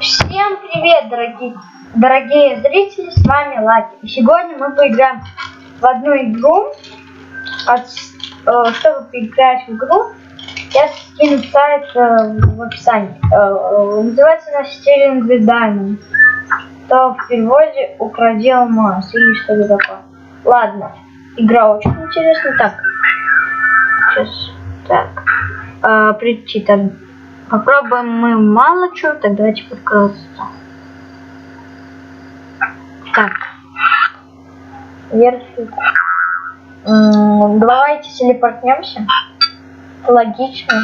Всем привет, дорогие зрители, с вами Лаки. И сегодня мы поиграем в одну игру. Чтобы поиграть в игру, я скину сайт в описании. Называется она Stealing the Diamond. То в переводе «Укради алмаз» или что-то такое. Ладно, игра очень интересная. Так, сейчас, так, прийти там. Попробуем мы мало чего, так давайте подкрыться. Так. Версию. Давайте телепортнемся. Это логично.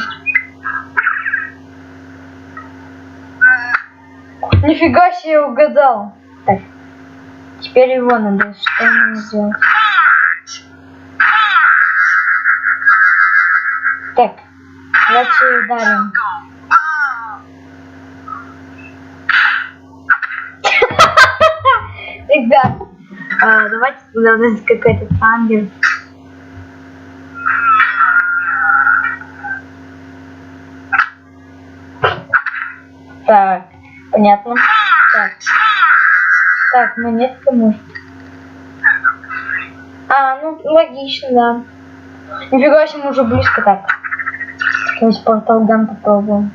Нифига себе, угадал. Так. Теперь его надо что-нибудь сделать. Так. Давайте ударим. Ребят, давайте туда какой-то ангел. Так, понятно. Так, монетка может. Ну логично, да. Нифига себе, мы уже близко так. То есть портал ган попробуем.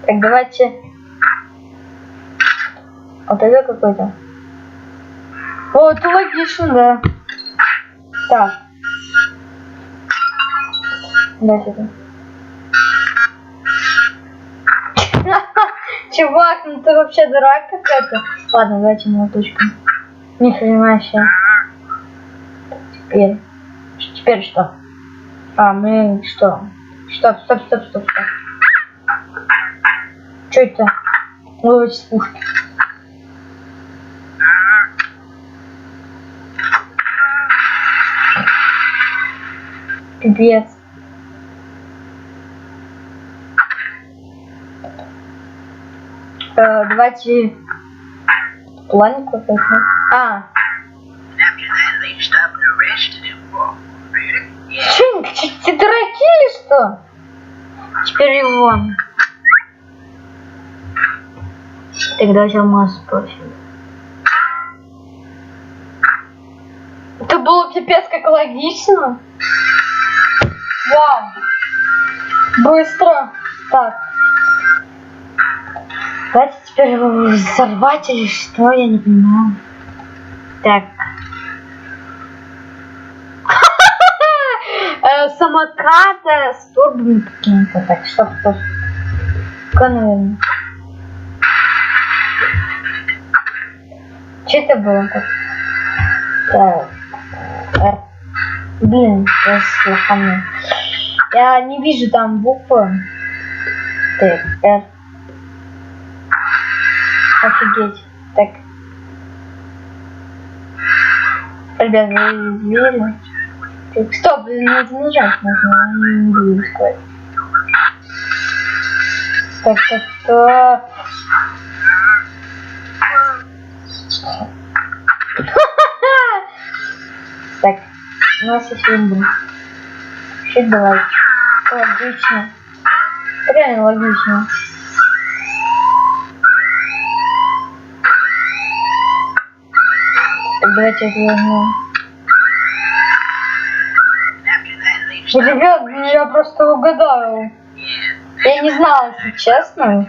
Так, давайте. Вот это какой-то. О, это логично, да. Так. Дайте это. Чувак, ну ты вообще дурак какой-то. Ладно, давайте молоточку. Ни хрена себе. Теперь что? Мы что? Стоп. Что это? Ой, пушки. Пипец. Давайте план какой-то. Ты дураки или что? Теперь его. Тогда взял массу профиль. Это было пипец как логично. Вау. Быстро. Так. Давайте теперь его взорвать или что, я не понимаю. Так. Самокаты с турбами какими-то. Так, стоп. Наверное. Что это было так? Так. Блин, я слыханул. Я не вижу там буквы. Так, R. Офигеть. Так. Ребят, вы видели? Так, стоп, надо нажать, не буду сказать. Так. Так, у нас есть винду. Щит давайте. Логично. Реально логично. Так, давайте это возьмем. Ребят, я просто угадал. Я не знала, если честно.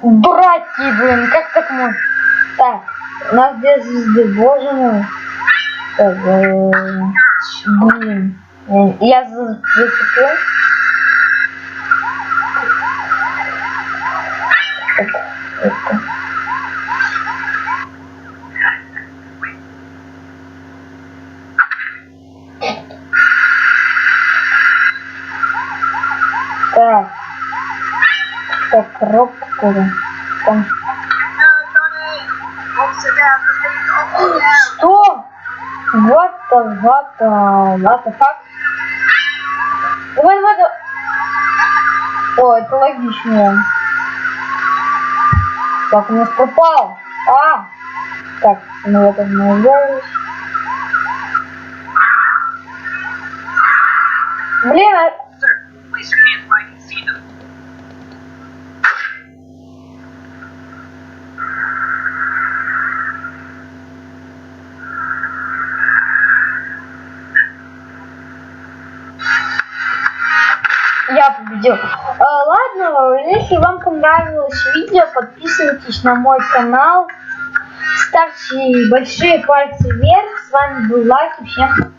Дураки, блин, как так можно? Так, у нас две звезды, боже мой. Так, блин, я зацепил. Так, это. Так, коробка там. Что? What the fuck? Давай. О, это логично. Так, у нас пропал. Так, ну вот мы убрались. Блин, я победил. Ладно, если вам понравилось видео, подписывайтесь на мой канал, ставьте большие пальцы вверх. С вами был Лаки, всем пока.